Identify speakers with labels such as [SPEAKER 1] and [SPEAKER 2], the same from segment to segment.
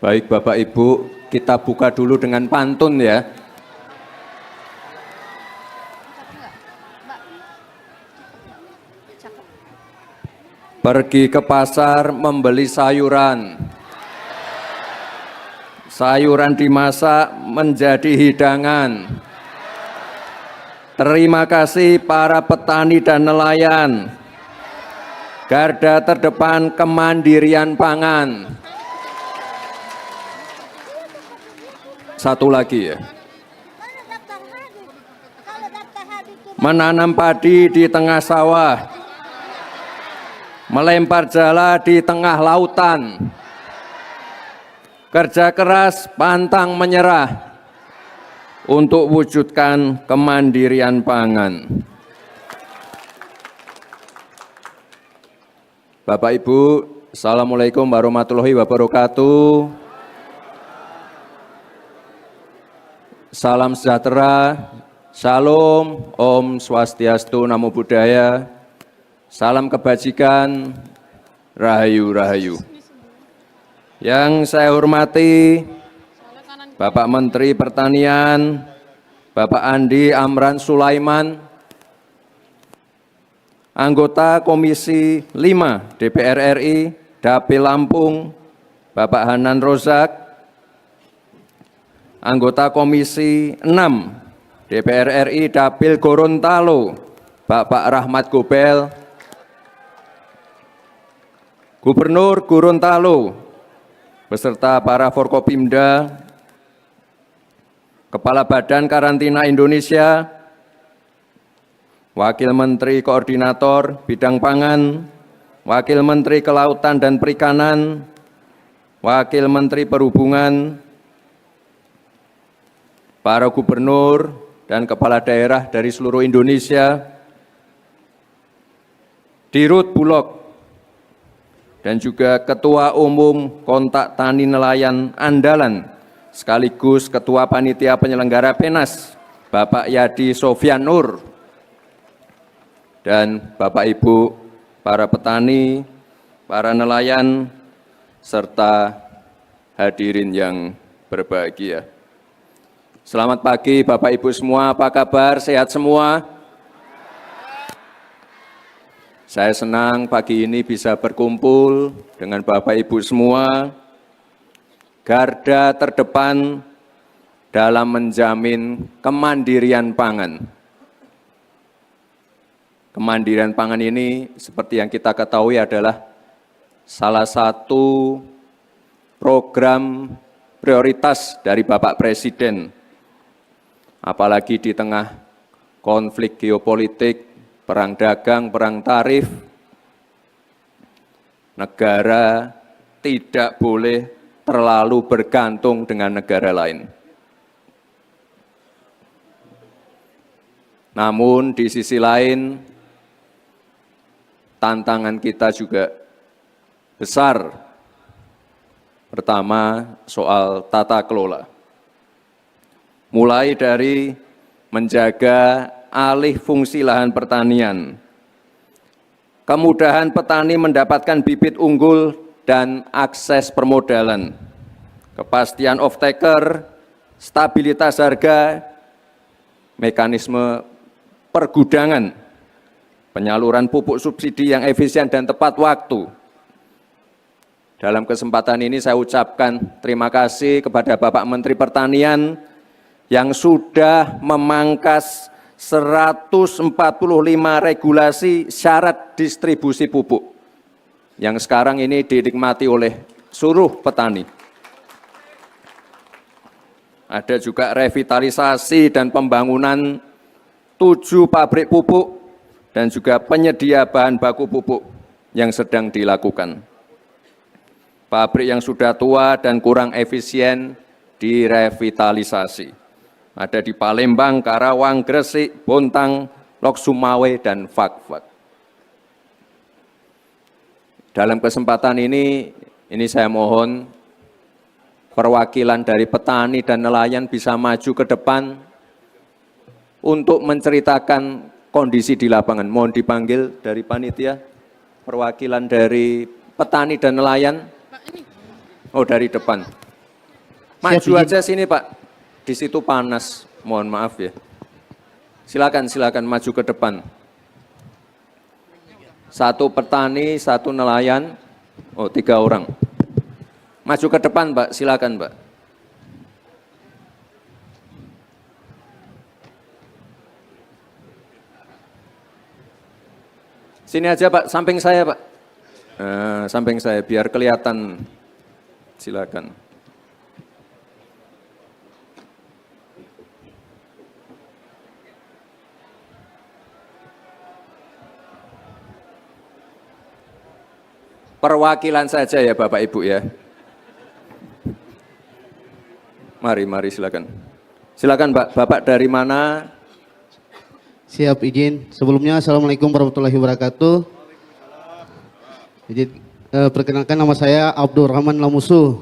[SPEAKER 1] Baik Bapak Ibu, kita buka dulu dengan pantun ya. Pergi ke pasar membeli sayuran. Sayuran dimasak menjadi hidangan. Terima kasih para petani dan nelayan. Garda terdepan kemandirian pangan. Satu lagi ya. Menanam padi di tengah sawah. Melempar jala di tengah lautan. Kerja keras, pantang menyerah untuk wujudkan kemandirian pangan. Bapak Ibu, Assalamualaikum warahmatullahi wabarakatuh. Salam sejahtera, Shalom, Om Swastiastu, Namo Buddhaya, salam kebajikan, Rahayu Rahayu. Yang saya hormati Bapak Menteri Pertanian, Bapak Andi Amran Sulaiman, anggota Komisi 5 DPR RI, Dapil Lampung, Bapak Hanan Rozak, anggota Komisi 6 DPR RI, Dapil Gorontalo, Bapak Rahmat Gobel, Gubernur Gorontalo, beserta para Forkopimda, Kepala Badan Karantina Indonesia, Wakil Menteri Koordinator Bidang Pangan, Wakil Menteri Kelautan dan Perikanan, Wakil Menteri Perhubungan, para gubernur dan kepala daerah dari seluruh Indonesia, Dirut Bulog, dan juga Ketua Umum Kontak Tani Nelayan Andalan, sekaligus Ketua Panitia Penyelenggara PENAS, Bapak Yadi Sofyan Nur, dan Bapak Ibu, para petani, para nelayan, serta hadirin yang berbahagia. Selamat pagi Bapak Ibu semua, apa kabar? Sehat semua? Saya senang pagi ini bisa berkumpul dengan Bapak Ibu semua, garda terdepan dalam menjamin kemandirian pangan. Kemandirian pangan ini seperti yang kita ketahui adalah salah satu program prioritas dari Bapak Presiden, apalagi di tengah konflik geopolitik, perang dagang, perang tarif, negara tidak boleh terlalu bergantung dengan negara lain. Namun di sisi lain, tantangan kita juga besar. Pertama, soal tata kelola. Mulai dari menjaga alih fungsi lahan pertanian, kemudahan petani mendapatkan bibit unggul dan akses permodalan, kepastian off-taker, stabilitas harga, mekanisme pergudangan, penyaluran pupuk subsidi yang efisien dan tepat waktu. Dalam kesempatan ini saya ucapkan terima kasih kepada Bapak Menteri Pertanian yang sudah memangkas 145 regulasi syarat distribusi pupuk yang sekarang ini dinikmati oleh seluruh petani. Ada juga revitalisasi dan pembangunan 7 pabrik pupuk dan juga penyedia bahan baku pupuk yang sedang dilakukan. Pabrik yang sudah tua dan kurang efisien direvitalisasi. Ada di Palembang, Karawang, Gresik, Bontang, Lok Sumawe, dan Fakfak. Dalam kesempatan ini saya mohon perwakilan dari petani dan nelayan bisa maju ke depan untuk menceritakan kondisi di lapangan. Mohon dipanggil dari panitia, perwakilan dari petani dan nelayan. Oh, dari depan. Maju aja sini Pak, di situ panas, mohon maaf ya. Silakan maju ke depan. Satu petani, satu nelayan, 3 orang. Maju ke depan Pak, silakan Pak. Sini aja Pak, samping saya Pak. Samping saya, biar kelihatan. Silakan. Perwakilan saja ya Bapak Ibu ya. Mari silakan. Silakan Pak, Bapak dari mana?
[SPEAKER 2] Siap, izin. Sebelumnya Assalamualaikum warahmatullahi wabarakatuh. Izin perkenalkan, nama saya Abdurrahman Lamusu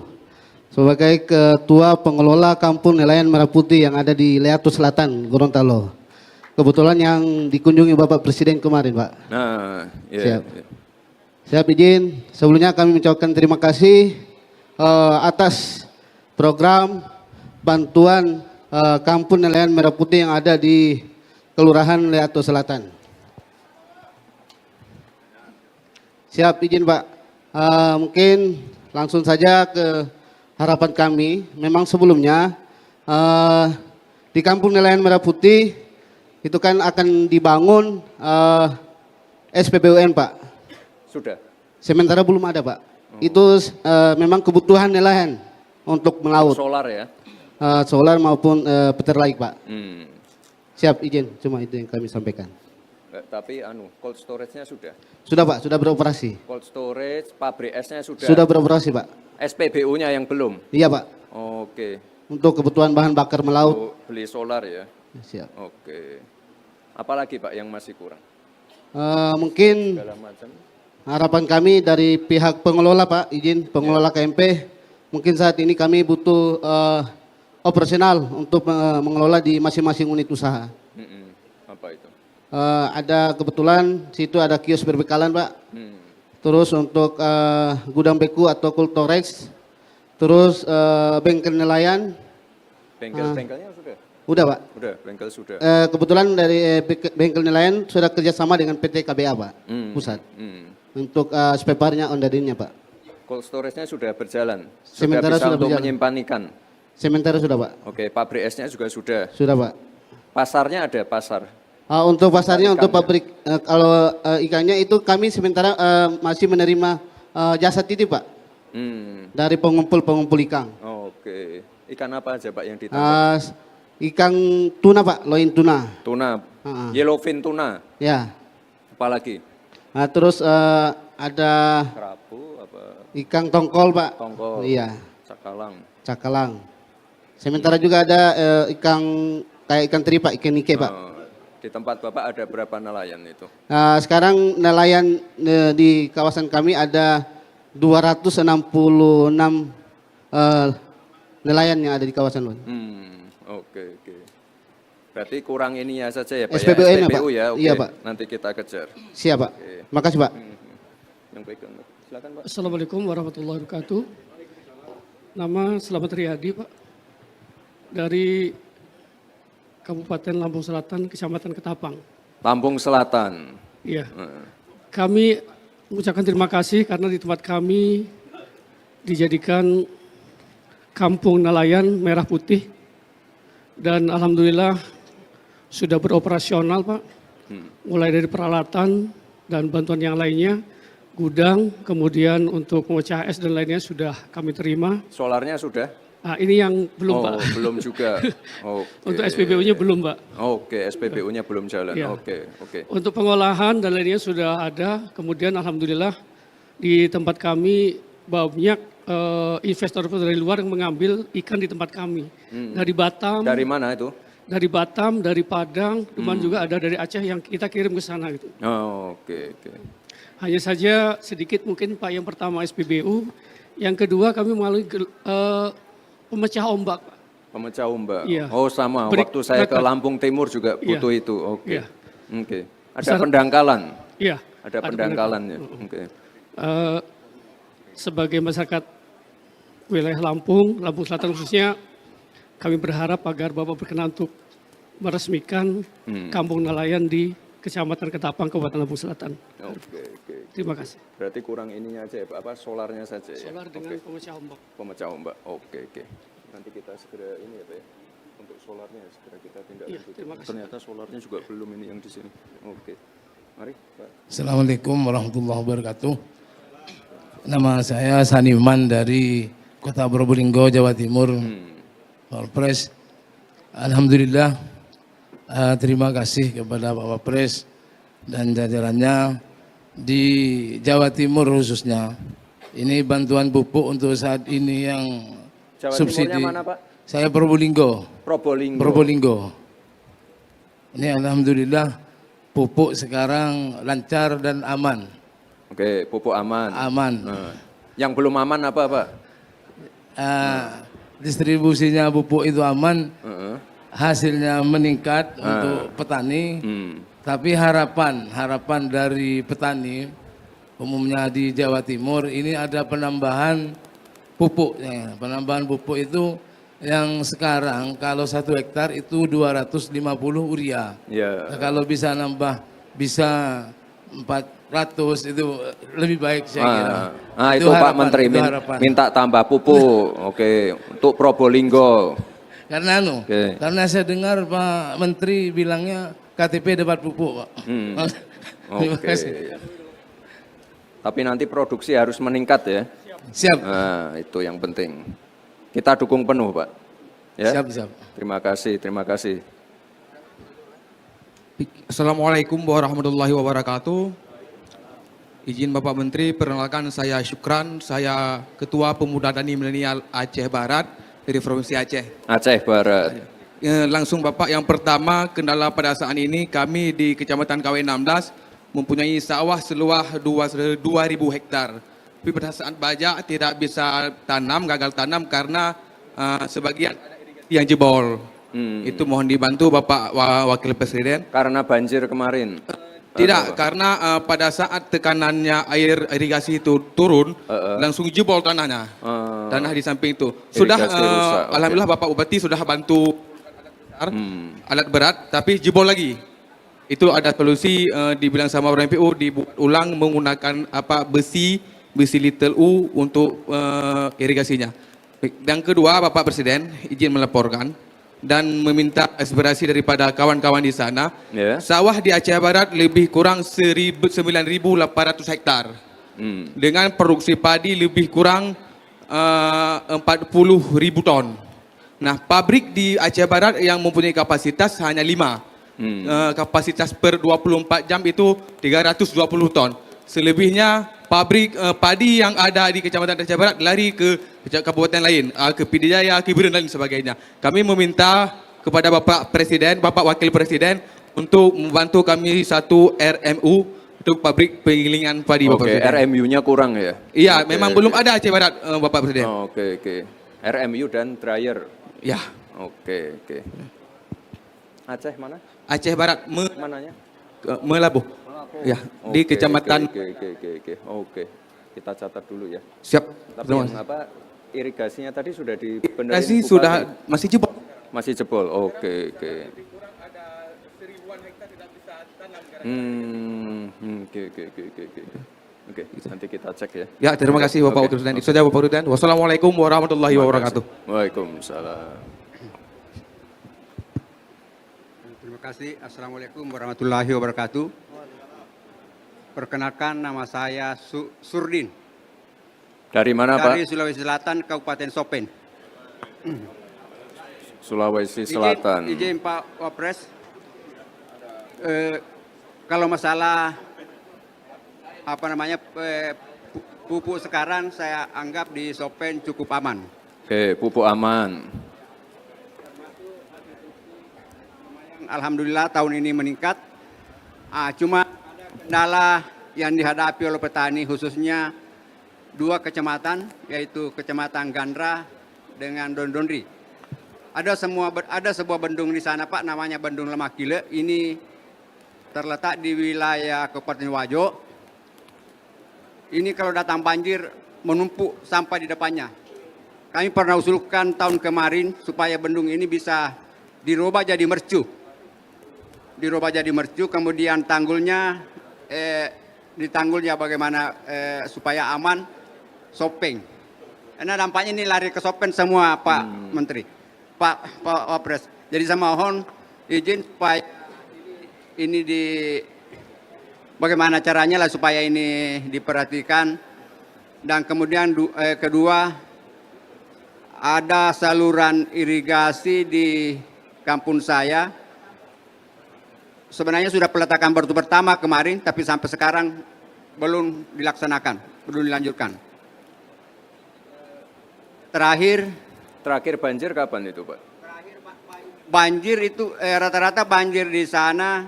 [SPEAKER 2] sebagai Ketua Pengelola Kampung Nelayan Merah Putih yang ada di Leatu Selatan, Gorontalo. Kebetulan yang dikunjungi Bapak Presiden kemarin, Pak.
[SPEAKER 1] Nah, ya.
[SPEAKER 2] Siap. Siap, izin. Sebelumnya kami mengucapkan terima kasih atas program bantuan Kampung Nelayan Merah Putih yang ada di Kelurahan Leatu Selatan. Siap, izin Pak. Mungkin langsung saja ke harapan kami. Memang sebelumnya di Kampung Nelayan Merah Putih itu kan akan dibangun SPBUN Pak.
[SPEAKER 1] Sudah.
[SPEAKER 2] Sementara belum ada Pak. Itu memang kebutuhan nelayan untuk melaut.
[SPEAKER 1] Solar ya?
[SPEAKER 2] Solar maupun peternaik Pak. Siap, izin, cuma itu yang kami sampaikan.
[SPEAKER 1] Tapi cold storage-nya sudah?
[SPEAKER 2] Sudah Pak, sudah beroperasi.
[SPEAKER 1] Cold storage, pabrik esnya sudah?
[SPEAKER 2] Sudah beroperasi Pak.
[SPEAKER 1] SPBU-nya yang belum?
[SPEAKER 2] Iya Pak.
[SPEAKER 1] Oke.
[SPEAKER 2] Untuk kebutuhan bahan bakar melaut.
[SPEAKER 1] Beli solar ya?
[SPEAKER 2] Siap.
[SPEAKER 1] Oke. Apalagi Pak yang masih kurang?
[SPEAKER 2] Mungkin
[SPEAKER 1] Segala macam.
[SPEAKER 2] harapan kami dari pihak pengelola Pak, izin pengelola KMP. Mungkin saat ini kami butuh operasional untuk mengelola di masing-masing unit usaha.
[SPEAKER 1] Apa itu?
[SPEAKER 2] Ada kebetulan situ ada kios berbekalan Pak. Terus untuk gudang beku atau cold storage. Terus bengkel nelayan.
[SPEAKER 1] Bengkelnya sudah?
[SPEAKER 2] Udah Pak.
[SPEAKER 1] Udah, bengkel sudah.
[SPEAKER 2] Kebetulan dari bengkel nelayan sudah kerjasama dengan PT KBA Pak, pusat. Untuk spare part-nya onderdilnya Pak.
[SPEAKER 1] Cold storage-nya sudah berjalan?
[SPEAKER 2] Sementara
[SPEAKER 1] bisa
[SPEAKER 2] sudah
[SPEAKER 1] untuk
[SPEAKER 2] berjalan.
[SPEAKER 1] menyimpan ikan?
[SPEAKER 2] Sementara sudah Pak.
[SPEAKER 1] Oke, pabrik esnya juga sudah?
[SPEAKER 2] Sudah Pak.
[SPEAKER 1] Pasarnya ada pasar?
[SPEAKER 2] Untuk pasarnya, untuk
[SPEAKER 1] Ikannya.
[SPEAKER 2] pabrik, kalau ikannya itu kami sementara masih menerima jasa titip Pak. Dari pengumpul ikan.
[SPEAKER 1] Oke. Ikan apa aja Pak yang ditangkap?
[SPEAKER 2] Ikan tuna Pak, loin tuna.
[SPEAKER 1] Tuna, yellowfin tuna.
[SPEAKER 2] Ya.
[SPEAKER 1] Apalagi?
[SPEAKER 2] Terus ada
[SPEAKER 1] Kerapu, apa?
[SPEAKER 2] ikan tongkol Pak.
[SPEAKER 1] Tongkol.
[SPEAKER 2] Iya.
[SPEAKER 1] Cakalang.
[SPEAKER 2] Sementara juga ada ikan kayak ikan teri Pak, ikan nike Pak.
[SPEAKER 1] Di tempat Bapak ada berapa nelayan itu?
[SPEAKER 2] Sekarang nelayan di kawasan kami ada 266 nelayan yang ada di kawasan Lon.
[SPEAKER 1] Oke. Berarti kurang ininya saja ya Pak
[SPEAKER 2] SPBU
[SPEAKER 1] ya?
[SPEAKER 2] Pak.
[SPEAKER 1] SPBU ya? Oke.
[SPEAKER 2] Iya Pak.
[SPEAKER 1] Nanti kita kejar.
[SPEAKER 2] Siap Pak. Makasih Pak.
[SPEAKER 1] Yang pegang. Silakan Pak.
[SPEAKER 3] Assalamualaikum warahmatullahi wabarakatuh. Nama Selamat Riyadi Pak. Dari Kabupaten Lampung Selatan, Kecamatan Ketapang.
[SPEAKER 1] Lampung Selatan.
[SPEAKER 3] Iya. Kami mengucapkan terima kasih karena di tempat kami dijadikan Kampung Nelayan Merah Putih. Dan alhamdulillah sudah beroperasional Pak. Mulai dari peralatan dan bantuan yang lainnya. Gudang, kemudian untuk pemecah es dan lainnya sudah kami terima.
[SPEAKER 1] Solarnya sudah?
[SPEAKER 3] Ini yang belum Pak.
[SPEAKER 1] Belum juga.
[SPEAKER 3] Untuk SPBU-nya belum Pak.
[SPEAKER 1] Oke, SPBU-nya belum jalan.
[SPEAKER 3] Ya.
[SPEAKER 1] Oke.
[SPEAKER 3] Untuk pengolahan dan lainnya sudah ada. Kemudian alhamdulillah di tempat kami banyak investor dari luar yang mengambil ikan di tempat kami. Dari Batam.
[SPEAKER 1] Dari mana itu?
[SPEAKER 3] Dari Batam, dari Padang, teman juga ada dari Aceh yang kita kirim ke sana gitu.
[SPEAKER 1] Oke.
[SPEAKER 3] Hanya saja sedikit mungkin Pak, yang pertama SPBU, yang kedua kami melalui pemecah ombak Pak.
[SPEAKER 1] Pemecah ombak.
[SPEAKER 3] Iya.
[SPEAKER 1] Sama. Waktu saya ke Lampung Timur juga butuh itu. Oke.
[SPEAKER 3] Iya.
[SPEAKER 1] Oke. Ada pendangkalan.
[SPEAKER 3] Iya.
[SPEAKER 1] Ada pendangkalannya. Oke.
[SPEAKER 3] Sebagai masyarakat wilayah Lampung Selatan khususnya, kami berharap agar Bapak berkenan untuk meresmikan Kampung Nelayan di Kecamatan Ketapang, Kabupaten Lampung Selatan.
[SPEAKER 1] Oke.
[SPEAKER 3] Terima kasih.
[SPEAKER 1] Berarti kurang ininya aja ya, Pak, solarnya saja ya?
[SPEAKER 3] Solar dengan pemecah ombak.
[SPEAKER 1] Pemecah ombak, oke. Nanti kita segera ini ya Pak ya, untuk solarnya segera kita tindak
[SPEAKER 3] Iya,
[SPEAKER 1] lanjut.
[SPEAKER 3] terima kasih.
[SPEAKER 1] Ternyata solarnya juga belum ini yang di sini. Oke, mari Pak.
[SPEAKER 4] Assalamualaikum warahmatullahi wabarakatuh. Nama saya Saniman dari Kota Probolinggo, Jawa Timur. Wapres, alhamdulillah, terima kasih kepada Pak Wapres dan jajarannya di Jawa Timur khususnya. Ini bantuan pupuk untuk saat ini yang
[SPEAKER 1] Jawa
[SPEAKER 4] subsidi.
[SPEAKER 1] Timurnya mana Pak?
[SPEAKER 4] Saya Probolinggo.
[SPEAKER 1] Probolinggo.
[SPEAKER 4] Ini alhamdulillah pupuk sekarang lancar dan aman.
[SPEAKER 1] Oke, pupuk aman.
[SPEAKER 4] Aman.
[SPEAKER 1] Nah, yang belum aman apa Pak?
[SPEAKER 4] Distribusinya pupuk itu aman, hasilnya meningkat
[SPEAKER 1] Ah.
[SPEAKER 4] untuk petani. Tapi harapan dari petani umumnya di Jawa Timur ini ada penambahan pupuk. Penambahan pupuk itu yang sekarang kalau 1 hektar itu 250 urea.
[SPEAKER 1] Ya.
[SPEAKER 4] Nah, kalau bisa nambah bisa 400 itu lebih baik saya kira.
[SPEAKER 1] Itu Pak
[SPEAKER 4] harapan,
[SPEAKER 1] Menteri
[SPEAKER 4] itu harapan.
[SPEAKER 1] minta tambah pupuk. Oke, untuk Probolinggo.
[SPEAKER 4] Karena
[SPEAKER 1] Oke.
[SPEAKER 4] karena saya dengar Pak Menteri bilangnya KTP dapat pupuk, Pak. Terima
[SPEAKER 1] Oke.
[SPEAKER 4] kasih.
[SPEAKER 1] Tapi nanti produksi harus meningkat ya.
[SPEAKER 4] Siap.
[SPEAKER 1] Nah, itu yang penting. Kita dukung penuh, Pak. Ya.
[SPEAKER 4] Siap.
[SPEAKER 1] Terima kasih.
[SPEAKER 5] Assalamualaikum warahmatullahi wabarakatuh. Izin Bapak Menteri, perkenalkan saya Syukran, saya Ketua Pemuda Tani Milenial Aceh Barat dari Provinsi Aceh.
[SPEAKER 1] Aceh Barat.
[SPEAKER 5] Langsung Bapak, yang pertama kendala pada saat ini kami di Kecamatan KW16 mempunyai sawah seluas 2.000 hektar. Tapi pada saat bajak tidak bisa gagal tanam karena sebagian ada irigasi yang jebol. Itu mohon dibantu Bapak Wakil Presiden.
[SPEAKER 1] Karena banjir kemarin.
[SPEAKER 5] Tidak, karena pada saat tekanannya air irigasi itu turun, langsung jebol tanahnya. Tanah di samping itu. Sudah,
[SPEAKER 1] Irigasi rusak, oke.
[SPEAKER 5] alhamdulillah Bapak Bupati sudah bantu alat berat, tapi jebol lagi. Itu ada solusi dibilang sama orang MPU, dibuat ulang menggunakan besi little U untuk irigasinya. Yang kedua, Bapak Presiden izin melaporkan dan meminta aspirasi daripada kawan-kawan di sana.
[SPEAKER 1] Ya.
[SPEAKER 5] Sawah di Aceh Barat lebih kurang 9.800 hektar. Dengan produksi padi lebih kurang 40.000 ton. Nah, pabrik di Aceh Barat yang mempunyai kapasitas hanya 5. Kapasitas per 24 jam itu 320 ton. Selebihnya pabrik padi yang ada di Kecamatan Aceh Barat lari ke kabupaten lain, ke Pidijaya, ke Biren dan sebagainya. Kami meminta kepada Bapak Presiden, Bapak Wakil Presiden untuk membantu kami satu RMU untuk pabrik penggilingan padi, Bapak
[SPEAKER 1] Oke,
[SPEAKER 5] Presiden.
[SPEAKER 1] RMU-nya kurang ya?
[SPEAKER 5] Iya,
[SPEAKER 1] Oke,
[SPEAKER 5] memang
[SPEAKER 1] oke.
[SPEAKER 5] belum ada Aceh Barat, Bapak Presiden.
[SPEAKER 1] Oke. RMU dan dryer.
[SPEAKER 5] Ya,
[SPEAKER 1] Oke. Aceh mana?
[SPEAKER 5] Aceh Barat,
[SPEAKER 1] Mananya?
[SPEAKER 5] Melabuh. Ya, di
[SPEAKER 1] Oke,
[SPEAKER 5] Kecamatan.
[SPEAKER 1] Oke. Kita catat dulu ya.
[SPEAKER 5] Siap.
[SPEAKER 1] Tapi
[SPEAKER 5] Terima
[SPEAKER 1] yang
[SPEAKER 5] kasih.
[SPEAKER 1] irigasinya tadi sudah dibenerin?
[SPEAKER 5] Irigasi
[SPEAKER 1] Bupati?
[SPEAKER 5] sudah masih jebol.
[SPEAKER 1] Masih jebol. Oke. Oke, nanti kita cek ya.
[SPEAKER 5] Ya, terima kasih Bapak
[SPEAKER 1] Oke.
[SPEAKER 5] Wakil Presiden. Itu saja Bapak Presiden. Wassalamualaikum warahmatullahi wabarakatuh.
[SPEAKER 1] Waalaikumsalam.
[SPEAKER 6] Terima kasih. Assalamualaikum warahmatullahi wabarakatuh. Perkenalkan, nama saya Surdin
[SPEAKER 1] Dari mana
[SPEAKER 6] dari
[SPEAKER 1] Pak?
[SPEAKER 6] Sulawesi Selatan, Kabupaten Sopen.
[SPEAKER 1] Sulawesi Selatan.
[SPEAKER 6] Izin Pak Wapres, kalau masalah pupuk sekarang saya anggap di Sopen cukup aman.
[SPEAKER 1] Oke, pupuk aman.
[SPEAKER 6] Alhamdulillah tahun ini meningkat. Cuma ada kendala yang dihadapi oleh petani khususnya 2 kecamatan, yaitu Kecamatan Gandra dengan Dondonri. Ada sebuah bendung di sana Pak, namanya Bendung Lemah Kile. Ini terletak di wilayah Kabupaten Wajo. Ini kalau datang banjir menumpuk sampah di depannya. kami pernah usulkan tahun kemarin supaya bendung ini bisa dirubah jadi mercu. Dirubah jadi mercu, kemudian tanggulnya ditanggulnya bagaimana supaya aman, sopeng. Karena dampaknya ini lari ke sopeng semua Pak Menteri, Pak Wapres. Jadi saya mohon izin supaya ini bagaimana caranya lah supaya ini diperhatikan. Dan kemudian kedua, ada saluran irigasi di kampung saya. Sebenarnya sudah peletakan batu pertama kemarin, tapi sampai sekarang belum dilaksanakan, belum dilanjutkan. Terakhir
[SPEAKER 1] banjir kapan itu, Pak?
[SPEAKER 6] Banjir itu rata-rata banjir di sana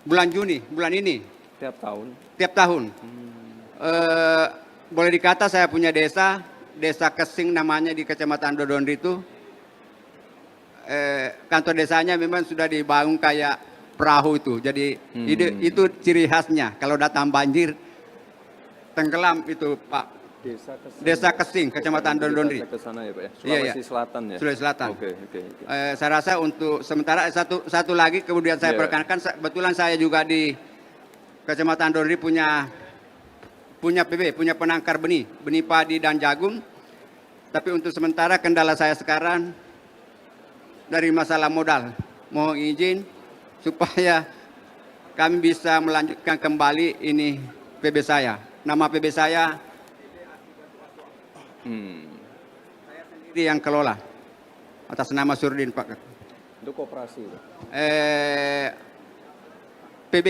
[SPEAKER 6] bulan Juni, bulan ini.
[SPEAKER 1] Tiap tahun?
[SPEAKER 6] Tiap tahun. Boleh dikata saya punya desa Kesing namanya di Kecamatan Dodondri itu. Kantor desanya memang sudah dibangun kayak perahu itu. Jadi itu ciri khasnya. Kalau datang banjir, tenggelam itu Pak. Desa Kesing, Kecamatan Dodondri.
[SPEAKER 1] Ke sana ya Pak ya?
[SPEAKER 6] Sulawesi
[SPEAKER 1] Selatan ya?
[SPEAKER 6] Sulawesi Selatan.
[SPEAKER 1] Oke.
[SPEAKER 6] Saya rasa untuk sementara satu lagi kemudian saya perkenalkan, kebetulan saya juga di Kecamatan Dodondri punya PB, punya penangkar benih padi dan jagung. Tapi untuk sementara kendala saya sekarang dari masalah modal. Mohon izin supaya kami bisa melanjutkan kembali ini PB saya. Nama PB saya sendiri yang kelola atas nama Surdin Pak.
[SPEAKER 1] Itu koperasi?
[SPEAKER 6] PB,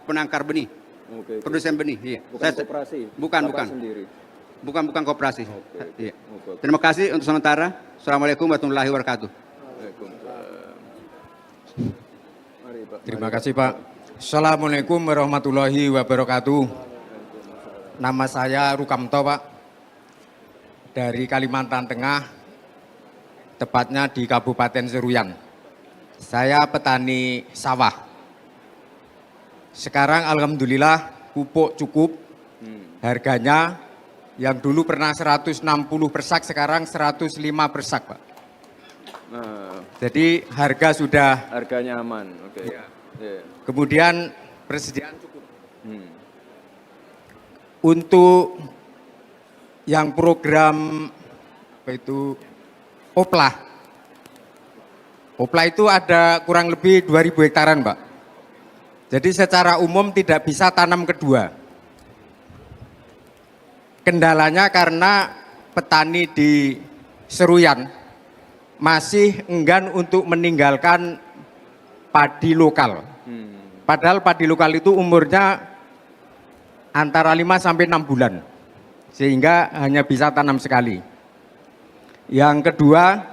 [SPEAKER 6] penangkar benih.
[SPEAKER 1] Oke.
[SPEAKER 6] Produsen benih, iya.
[SPEAKER 1] Bukan koperasi?
[SPEAKER 6] Bukan.
[SPEAKER 1] Sendiri?
[SPEAKER 6] Bukan koperasi.
[SPEAKER 1] Oke.
[SPEAKER 6] Iya. Terima kasih untuk sementara. Assalamualaikum warahmatullahi wabarakatuh.
[SPEAKER 7] Terima kasih Pak. Assalamualaikum warahmatullahi wabarakatuh. Nama saya Rukamto Pak, dari Kalimantan Tengah, tepatnya di Kabupaten Seruyan. Saya petani sawah. Sekarang alhamdulillah pupuk cukup, harganya yang dulu pernah 160 per sak, sekarang 105 per sak Pak. Jadi
[SPEAKER 1] Harganya aman, oke.
[SPEAKER 7] Ya. Kemudian persediaan cukup. Untuk yang program Opla itu ada kurang lebih 2.000 hektaran Pak. Jadi secara umum tidak bisa tanam kedua. Kendalanya karena petani di Seruyan masih enggan untuk meninggalkan padi lokal. Padahal padi lokal itu umurnya antara 5 sampai 6 bulan. Sehingga hanya bisa tanam sekali. Yang kedua,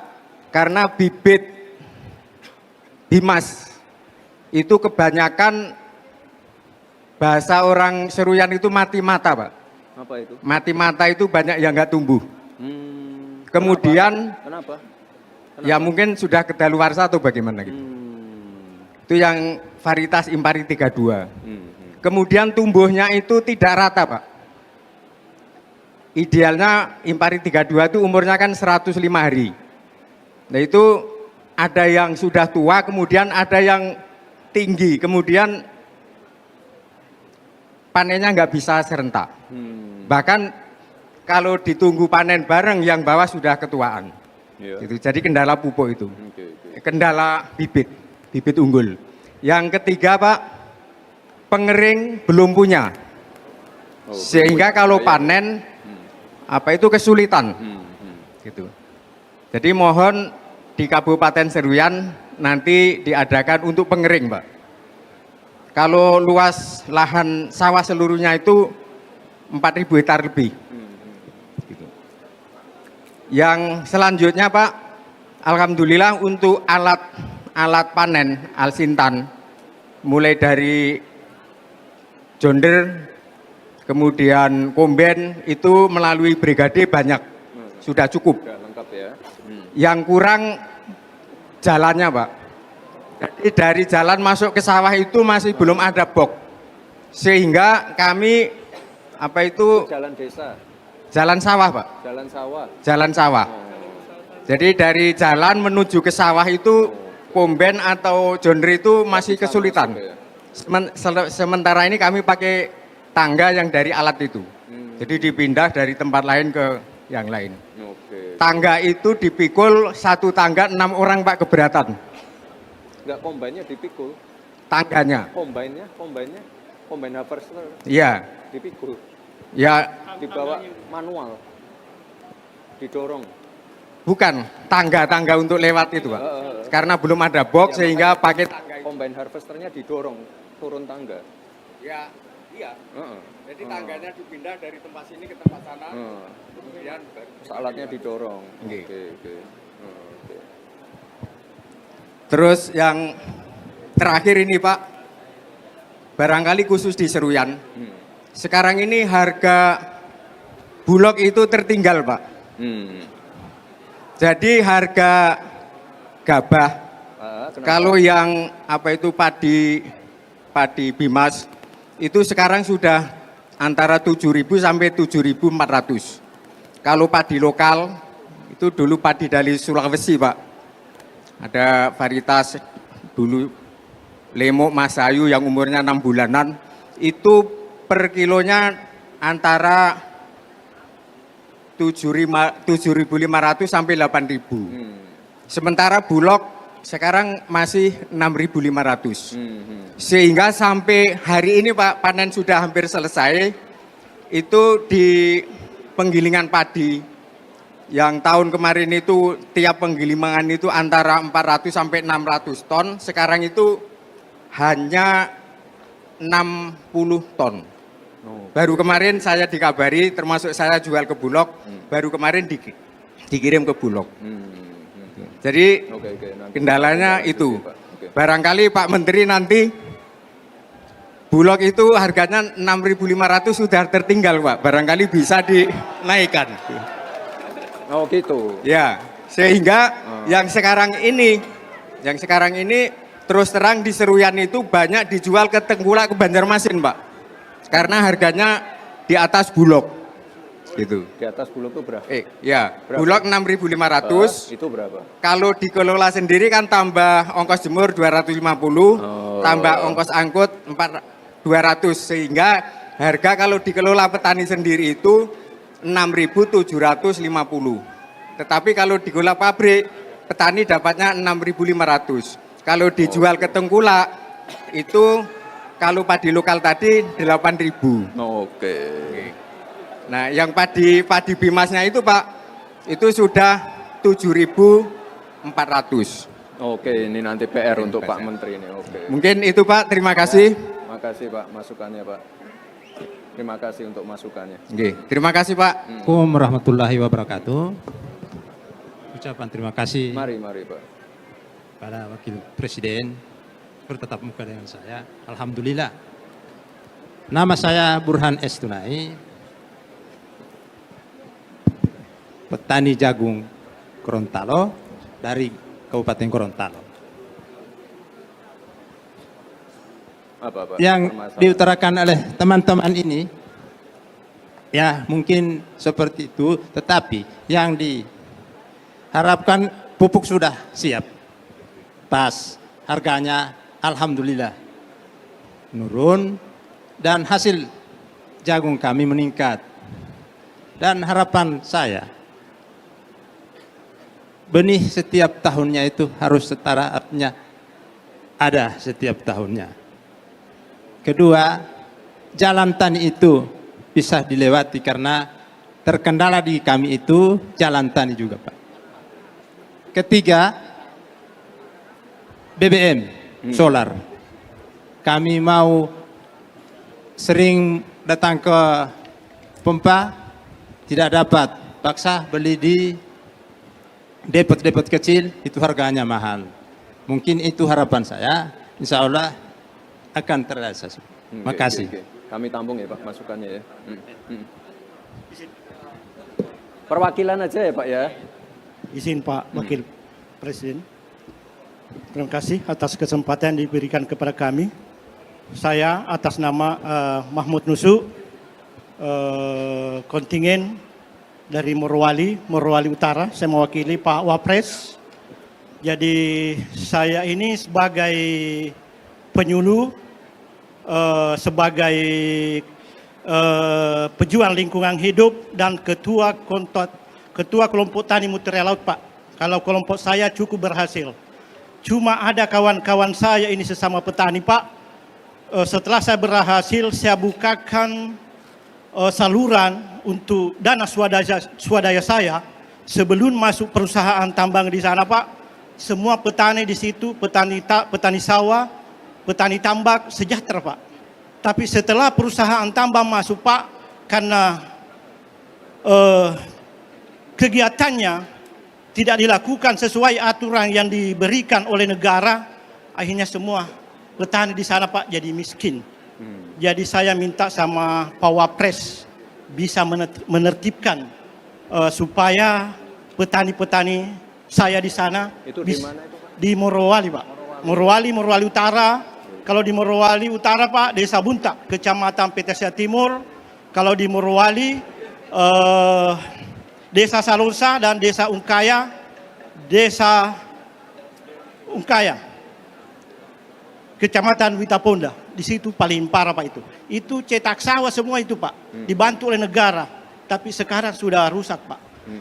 [SPEAKER 7] karena bibit bimas itu kebanyakan bahasa orang Seruyan itu mati mata Pak.
[SPEAKER 1] Apa itu?
[SPEAKER 7] Mati mata itu banyak yang nggak tumbuh. Kemudian
[SPEAKER 1] Kenapa?
[SPEAKER 7] Ya mungkin sudah kedaluarsa atau bagaimana gitu. Itu yang varietas Impari 32. Kemudian tumbuhnya itu tidak rata Pak. Idealnya Impari 32 itu umurnya kan 105 hari. Nah itu ada yang sudah tua, kemudian ada yang tinggi, kemudian panennya nggak bisa serentak. Bahkan kalau ditunggu panen bareng yang bawah sudah ketuaan. Gitu. Jadi kendala pupuk itu, kendala bibit unggul. Yang ketiga Pak, pengering belum punya, sehingga kalau panen itu kesulitan. Gitu. Jadi mohon di Kabupaten Seruyan nanti diadakan untuk pengering Pak. Kalau luas lahan sawah seluruhnya itu 4.000 hektar lebih. Gitu. Yang selanjutnya Pak, alhamdulillah untuk alat panen Alsintan, mulai dari jonder, kemudian komben itu melalui brigade banyak, sudah cukup.
[SPEAKER 1] Lengkap ya.
[SPEAKER 7] Yang kurang jalannya Pak. Jadi dari jalan masuk ke sawah itu masih belum ada box, sehingga kami
[SPEAKER 1] jalan desa.
[SPEAKER 7] Jalan sawah, Pak.
[SPEAKER 1] Jalan sawah.
[SPEAKER 7] Jalan sawah. Jadi dari jalan menuju ke sawah itu Komben atau Jonri itu masih kesulitan. Sementara ini kami pakai tangga yang dari alat itu. Jadi dipindah dari tempat lain ke yang lain.
[SPEAKER 1] Oke.
[SPEAKER 7] Tangga itu dipikul, satu tangga 6 orang Pak keberatan.
[SPEAKER 1] Enggak, kombainnya dipikul.
[SPEAKER 7] Tangganya.
[SPEAKER 1] Kombain harvester
[SPEAKER 7] Iya.
[SPEAKER 1] dipikul.
[SPEAKER 7] Ya
[SPEAKER 1] Dibawa manual. Didorong.
[SPEAKER 7] bukan tangga-tangga untuk lewat itu Pak. Karena belum ada box sehingga pakai tangga itu.
[SPEAKER 1] Kombain harvesternya didorong turun tangga.
[SPEAKER 7] Ya, iya.
[SPEAKER 1] Heeh.
[SPEAKER 7] Jadi tangganya dipindah dari tempat sini ke tempat sana. Kemudian
[SPEAKER 1] Alatnya didorong.
[SPEAKER 7] Oke.
[SPEAKER 1] Oke. Oke.
[SPEAKER 7] Terus yang terakhir ini Pak, barangkali khusus di Seruyan. Sekarang ini harga bulog itu tertinggal Pak. Jadi harga gabah, kalau yang apa itu padi Bimas, itu sekarang sudah antara 7.000 sampai 7.400. Kalau padi lokal, itu dulu padi dari Sulawesi Pak. Ada varietas dulu Lemok Masayu yang umurnya 6 bulanan, itu per kilonya antara 7.500 sampai 8.000. Sementara bulog sekarang masih 6.500. Sehingga sampai hari ini Pak, panen sudah hampir selesai. Itu di penggilingan padi yang tahun kemarin itu tiap penggilingan itu antara 400 sampai 600 ton, sekarang itu hanya 60 ton. Baru kemarin saya dikabari, termasuk saya jual ke Bulog, baru kemarin dikirim ke Bulog. Jadi kendalanya itu. Barangkali Pak Menteri nanti Bulog itu harganya 6.500 sudah tertinggal Pak, barangkali bisa dinaikkan.
[SPEAKER 1] Oh gitu.
[SPEAKER 7] Ya, sehingga yang sekarang ini terus terang di Seruyan itu banyak dijual ke Tengkulak, ke Banjarmasin Pak. Karena harganya di atas Bulog. Gitu.
[SPEAKER 1] Di atas bulog itu berapa?
[SPEAKER 7] Ya,
[SPEAKER 1] Berapa?
[SPEAKER 7] Bulog 6.500.
[SPEAKER 1] Itu berapa?
[SPEAKER 7] Kalau dikelola sendiri kan tambah ongkos jemur 250, tambah ongkos angkut 200, sehingga harga kalau dikelola petani sendiri itu 6.750. Tetapi kalau dikelola pabrik, petani dapatnya 6.500. Kalau dijual ke Tengkulak itu kalau padi lokal tadi 8.000.
[SPEAKER 1] Oke.
[SPEAKER 7] Nah, yang padi Bimasnya itu Pak, itu sudah 7.400.
[SPEAKER 1] Oke, ini nanti PR untuk Pak Menteri ini. Oke.
[SPEAKER 7] Mungkin itu Pak, terima kasih.
[SPEAKER 1] Terima kasih Pak masukannya Pak. Terima kasih untuk masukannya.
[SPEAKER 7] Oke, terima kasih Pak.
[SPEAKER 8] Assalamualaikum warahmatullahi wabarakatuh. Ucapan terima kasih
[SPEAKER 1] Mari Pak.
[SPEAKER 8] pada Wakil Presiden bertatap muka dengan saya. Alhamdulillah. Nama saya Burhan S. Tunai, petani jagung Gorontalo dari Kabupaten Gorontalo.
[SPEAKER 1] Apa, Pak?
[SPEAKER 8] Yang
[SPEAKER 1] Permasalahan.
[SPEAKER 8] diutarakan oleh teman-teman ini, ya mungkin seperti itu, tetapi yang diharapkan pupuk sudah siap, pas, harganya alhamdulillah menurun dan hasil jagung kami meningkat. Dan harapan saya, benih setiap tahunnya itu harus setara, artinya ada setiap tahunnya. Kedua, jalan tani itu bisa dilewati karena terkendala di kami itu jalan tani juga Pak. Ketiga, BBM, solar. Kami mau sering datang ke pompa, tidak dapat. Paksa beli di depot-depot kecil, itu harganya mahal. Mungkin itu harapan saya, insya Allah akan terrealisasi. Makasih.
[SPEAKER 1] Oke. Kami tampung ya Pak masukannya ya. Perwakilan aja ya Pak ya.
[SPEAKER 9] Izin Pak Wakil Presiden. Terima kasih atas kesempatan yang diberikan kepada kami. Saya atas nama Mahmud Nusu, kontingen dari Morowali, Morowali Utara. Saya mewakili Pak Wapres. Jadi saya ini sebagai penyuluh, sebagai pejuang lingkungan hidup dan ketua kelompok tani Mutiara Laut, Pak. Kalau kelompok saya cukup berhasil. Cuma ada kawan-kawan saya ini sesama petani, Pak. Setelah saya berhasil, saya bukakan saluran untuk dana swadaya saya sebelum masuk perusahaan tambang di sana, Pak. Semua petani di situ, petani sawah, petani tambak sejahtera, Pak. Tapi setelah perusahaan tambang masuk, Pak, karena kegiatannya tidak dilakukan sesuai aturan yang diberikan oleh negara, akhirnya semua petani di sana, Pak, jadi miskin. Jadi saya minta sama Pak Wapres bisa menertibkan supaya petani-petani saya di sana
[SPEAKER 1] Itu di mana itu, Pak?
[SPEAKER 9] di Morowali, Pak. Morowali Utara. Kalau di Morowali Utara, Pak, Desa Bunta, Kecamatan Petesia Timur. Kalau di Morowali, Desa Salosa dan Desa Ungkaya, Kecamatan Witaponda. Di situ paling parah, Pak, itu. Itu cetak sawah semua itu, Pak. Dibantu oleh negara. Tapi sekarang sudah rusak, Pak.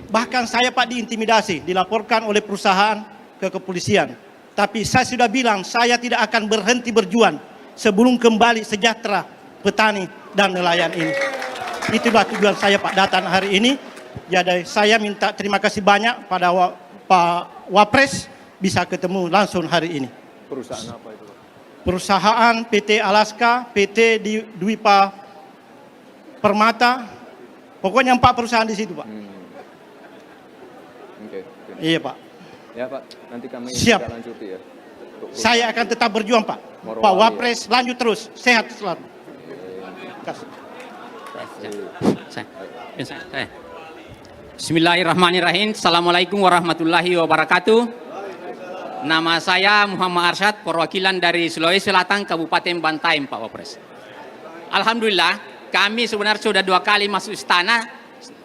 [SPEAKER 9] Bahkan saya, Pak, diintimidasi, dilaporkan oleh perusahaan ke kepolisian. Tapi saya sudah bilang, saya tidak akan berhenti berjuang sebelum kembali sejahtera petani dan nelayan ini. Itulah tujuan saya, Pak, datang hari ini. Jadi saya minta terima kasih banyak pada Pak Wapres bisa ketemu langsung hari ini.
[SPEAKER 1] Perusahaan apa itu, Pak?
[SPEAKER 9] Perusahaan PT Alaska, PT Dwipa Permata, pokoknya 4 perusahaan di situ, Pak.
[SPEAKER 1] Oke.
[SPEAKER 9] Iya, Pak.
[SPEAKER 1] Ya, Pak, nanti kami
[SPEAKER 9] Siap.
[SPEAKER 1] bisa lanjuti ya.
[SPEAKER 9] Saya akan tetap berjuang, Pak.
[SPEAKER 1] Morowali,
[SPEAKER 9] Pak Wapres lanjut terus, sehat selalu. Kasih.
[SPEAKER 10] Bismillahirrahmanirrahim. Assalamualaikum warahmatullahi wabarakatuh. Nama saya Muhammad Arsyad, perwakilan dari Sulawesi Selatan, Kabupaten Bantaeng, Pak Wapres. Alhamdulillah, kami sebenarnya sudah 2 kali masuk istana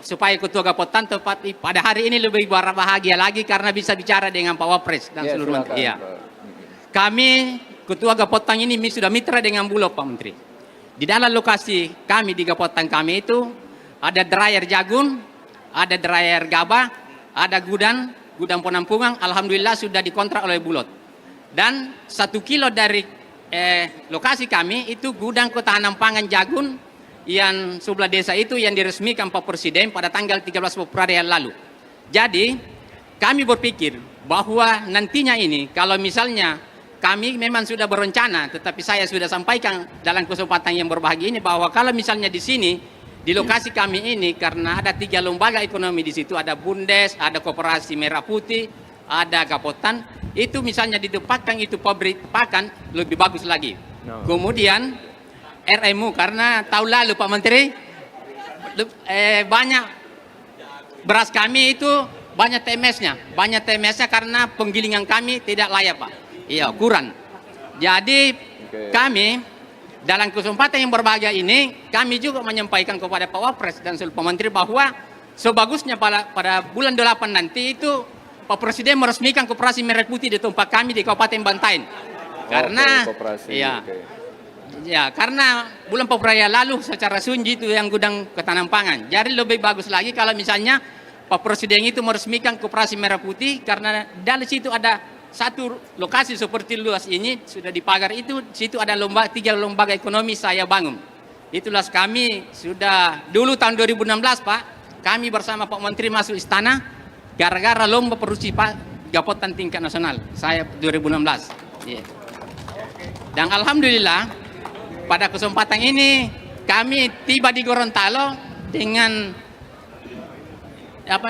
[SPEAKER 10] supaya Ketua Gapotan tepat pada hari ini lebih bahagia lagi karena bisa bicara dengan Pak Wapres dan
[SPEAKER 1] Ya,
[SPEAKER 10] seluruh
[SPEAKER 1] silakan,
[SPEAKER 10] menteri. Ya.
[SPEAKER 1] Pak.
[SPEAKER 10] Kami Ketua Gapotan ini sudah mitra dengan Bulog, Pak Menteri. Di dalam lokasi kami di Gapotan kami itu ada dryer jagung, ada dryer gabah, ada gudang penampungan. Alhamdulillah sudah dikontrak oleh Bulog. Dan 1 kilo dari lokasi kami itu gudang ketahanan pangan jagung yang sebelah desa itu yang diresmikan Pak Presiden pada tanggal 13 Februari yang lalu. Jadi kami berpikir bahwa nantinya ini kalau misalnya kami memang sudah berencana, tetapi saya sudah sampaikan dalam kesempatan yang berbahagia ini bahwa kalau misalnya di sini di lokasi kami ini karena ada 3 lembaga ekonomi di situ, ada Bundes, ada Koperasi Merah Putih, ada Gapotan, itu misalnya ditempatkan itu pabrik pakan lebih bagus lagi. Kemudian RMU karena tahun lalu Pak Menteri banyak beras kami itu banyak TMS-nya karena penggilingan kami tidak layak, Pak. Iya, kurang. Jadi kami dalam kesempatan yang berbahagia ini kami juga menyampaikan kepada Pak Wapres dan seluruh Pak Menteri bahwa sebagusnya pada bulan 8 nanti itu Pak Presiden meresmikan Koperasi Merah Putih di tempat kami di Kabupaten Bantaeng. Karena ya karena bulan Februari lalu secara sunyi itu yang gudang ketahanan pangan. Jadi lebih bagus lagi kalau misalnya Pak Presiden itu meresmikan Koperasi Merah Putih karena dari situ ada satu lokasi seperti luas ini sudah dipagar itu, situ ada 3 lembaga ekonomi saya bangun. Itulah kami sudah dulu tahun 2016, Pak, kami bersama Pak Menteri masuk istana gara-gara lomba produksi Gapotan tingkat nasional. Saya 2016. Yeah. Dan alhamdulillah pada kesempatan ini kami tiba di Gorontalo dengan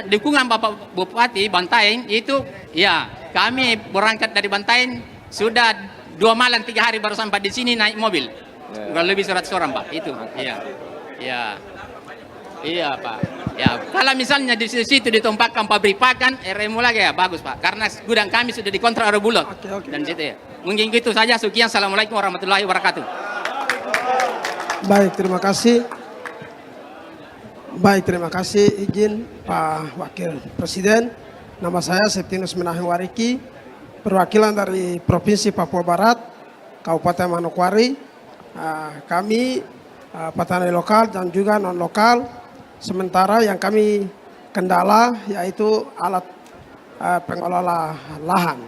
[SPEAKER 10] dukungan Bapak Bupati Bantaeng itu ya. Kami berangkat dari Bantaeng sudah 2 malam 3 hari baru sampai di sini naik mobil. Kurang lebih 100 orang, Pak. Itu. Iya, Pak. Ya, kalau misalnya di situ ditempatkan pabrik pakan, RMU lagi ya bagus, Pak. Karena gudang kami sudah dikontrak oleh Bulog. Dan situ ya. Mungkin itu saja. Sekian. Assalamualaikum warahmatullahi wabarakatuh.
[SPEAKER 11] Baik, terima kasih. Baik, terima kasih izin Pak Wakil Presiden. Nama saya Septinus Menahem Wariki, perwakilan dari Provinsi Papua Barat, Kabupaten Manokwari. Kami petani lokal dan juga non lokal. Sementara yang kami kendala yaitu alat pengelola lahan.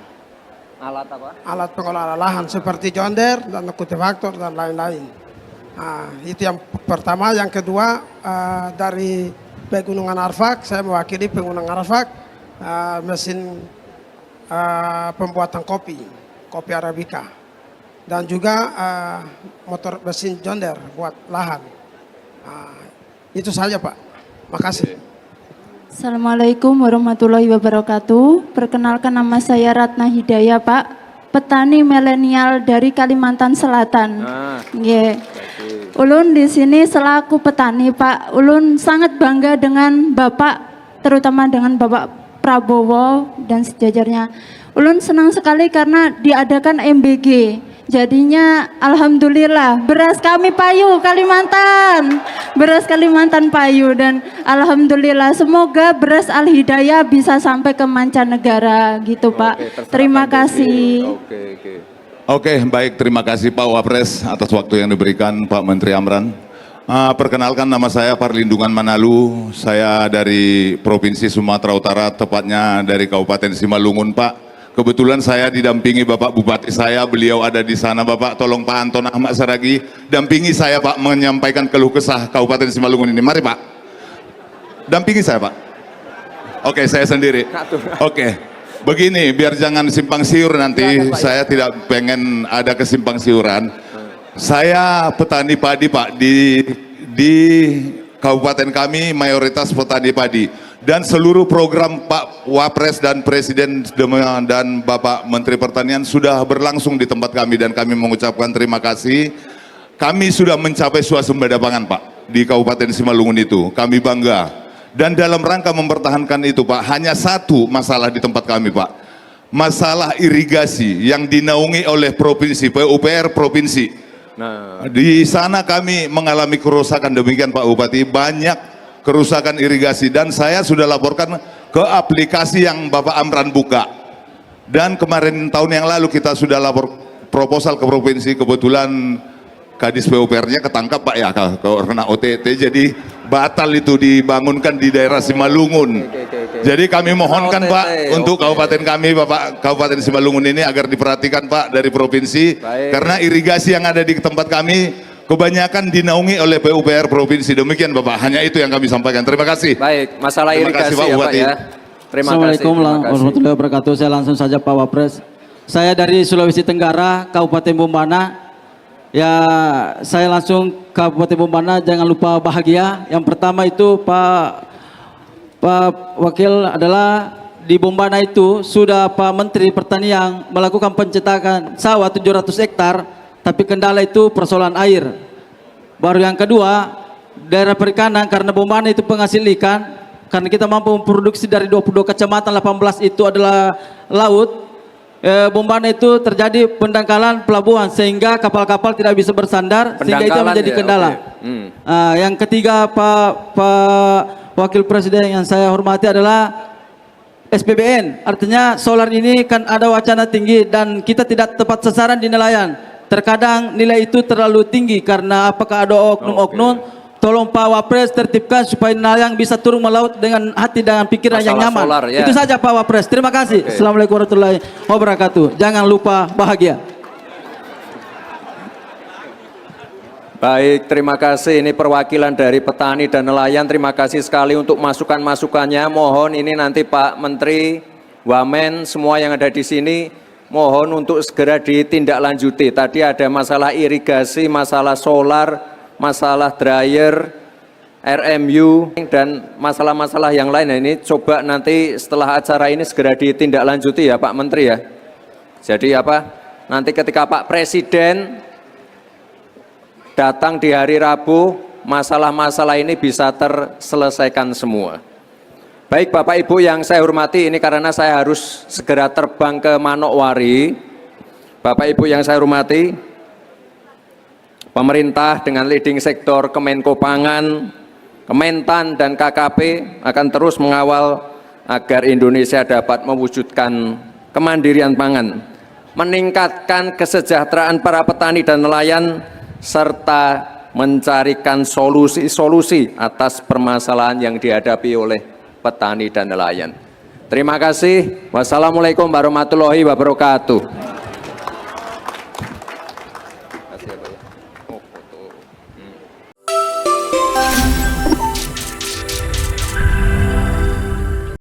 [SPEAKER 1] Alat apa?
[SPEAKER 11] Alat pengelola lahan seperti jonder dan kultivator dan lain-lain. Itu yang pertama. Yang kedua, dari Pegunungan Arfak, saya mewakili Pegunungan Arfak, mesin pembuatan kopi Arabica, dan juga motor mesin jonder buat lahan. Itu saja Pak, makasih.
[SPEAKER 12] Assalamualaikum warahmatullahi wabarakatuh. Perkenalkan, nama saya Ratna Hidayah, Pak. Petani milenial dari Kalimantan Selatan. Ulun di sini selaku petani, Pak. Ulun sangat bangga dengan Bapak, terutama dengan Bapak Prabowo dan sejajarnya. Ulun senang sekali karena diadakan MBG. Jadinya alhamdulillah beras kami payu Kalimantan. Beras Kalimantan payu, dan alhamdulillah semoga beras Al Hidayah bisa sampai ke mancanegara gitu, Pak. Terima kasih.
[SPEAKER 13] Oke, baik, terima kasih Pak Wapres atas waktu yang diberikan Pak Menteri Amran. Perkenalkan, nama saya Parlindungan Manalu. Saya dari Provinsi Sumatera Utara, tepatnya dari Kabupaten Simalungun, Pak. Kebetulan saya didampingi Bapak Bupati saya, beliau ada di sana. Bapak tolong Pak Anton Ahmad Saragi dampingi saya Pak, menyampaikan keluh kesah Kabupaten Simalungun ini. Mari Pak, dampingi saya Pak. Oke, saya sendiri. Oke, begini, biar jangan simpang siur nanti. Saya tidak pengen ada kesimpang siuran. Saya petani padi Pak, di kabupaten kami mayoritas petani padi. Dan seluruh program Pak Wapres dan Presiden dan Bapak Menteri Pertanian sudah berlangsung di tempat kami, dan kami mengucapkan terima kasih. Kami sudah mencapai swasembada pangan Pak di Kabupaten Simalungun itu, kami bangga. Dan dalam rangka mempertahankan itu Pak, hanya satu masalah di tempat kami Pak, masalah irigasi yang dinaungi oleh provinsi, PUPR provinsi. Di sana kami mengalami kerusakan, demikian Pak Bupati, banyak kerusakan irigasi, dan saya sudah laporkan ke aplikasi yang Bapak Amran buka. Dan kemarin tahun yang lalu kita sudah lapor proposal ke provinsi, kebetulan Kadis PUPR-nya ketangkap Pak ya, karena OTT, jadi batal itu dibangunkan di daerah Simalungun. Jadi kami mohonkan Pak untuk kabupaten kami, Bapak Kabupaten Simalungun ini, agar diperhatikan Pak dari provinsi, karena irigasi yang ada di tempat kami kebanyakan dinaungi oleh PUPR provinsi. Demikian Bapak, hanya itu yang kami sampaikan. Terima kasih.
[SPEAKER 1] Baik, masalah irigasi
[SPEAKER 13] Pak
[SPEAKER 1] ya
[SPEAKER 13] Bupati.
[SPEAKER 1] Pak ya. Terima
[SPEAKER 14] Assalamualaikum
[SPEAKER 1] kasih.
[SPEAKER 14] warahmatullahi wabarakatuh. Saya langsung saja Pak Wapres. Saya dari Sulawesi Tenggara, Kabupaten Bombana. Ya, saya langsung Kabupaten Bombana, jangan lupa bahagia. Yang pertama itu Pak Wakil adalah di Bombana itu sudah Pak Menteri Pertanian melakukan pencetakan sawah 700 hektar. Tapi kendala itu persoalan air. Baru yang kedua, daerah perikanan, karena Bombana itu penghasil ikan, karena kita mampu memproduksi dari 22 kecamatan, 18 itu adalah laut. Bombana itu terjadi pendangkalan pelabuhan, sehingga kapal-kapal tidak bisa bersandar, sehingga itu menjadi kendala. Yang ketiga Pak Wakil Presiden yang saya hormati adalah SPBN. Artinya solar ini kan ada wacana tinggi, dan kita tidak tepat sasaran di nelayan. Terkadang nilai itu terlalu tinggi karena apakah ada oknum-oknum. Tolong Pak Wapres tertibkan supaya nelayan bisa turun melaut dengan hati dan pikiran yang nyaman.
[SPEAKER 1] Solar, ya.
[SPEAKER 14] Itu saja Pak Wapres. Terima kasih. Assalamualaikum warahmatullahi wabarakatuh. Jangan lupa bahagia.
[SPEAKER 1] Baik, terima kasih. Ini perwakilan dari petani dan nelayan. Terima kasih sekali untuk masukan-masukannya. Mohon ini nanti Pak Menteri, Wamen, semua yang ada di sini, mohon untuk segera ditindaklanjuti. Tadi ada masalah irigasi, masalah solar, masalah dryer, RMU, dan masalah-masalah yang lain. Nah, ini coba nanti setelah acara ini segera ditindaklanjuti ya Pak Menteri ya. Jadi nanti ketika Pak Presiden datang di hari Rabu, masalah-masalah ini bisa terselesaikan semua. Baik Bapak Ibu yang saya hormati, ini karena saya harus segera terbang ke Manokwari. Bapak Ibu yang saya hormati, pemerintah dengan leading sektor Kemenko Pangan, Kementan dan KKP akan terus mengawal agar Indonesia dapat mewujudkan kemandirian pangan, meningkatkan kesejahteraan para petani dan nelayan, serta mencarikan solusi-solusi atas permasalahan yang dihadapi oleh petani dan nelayan. Terima kasih. Wassalamualaikum warahmatullahi wabarakatuh. Terima kasih, Pak.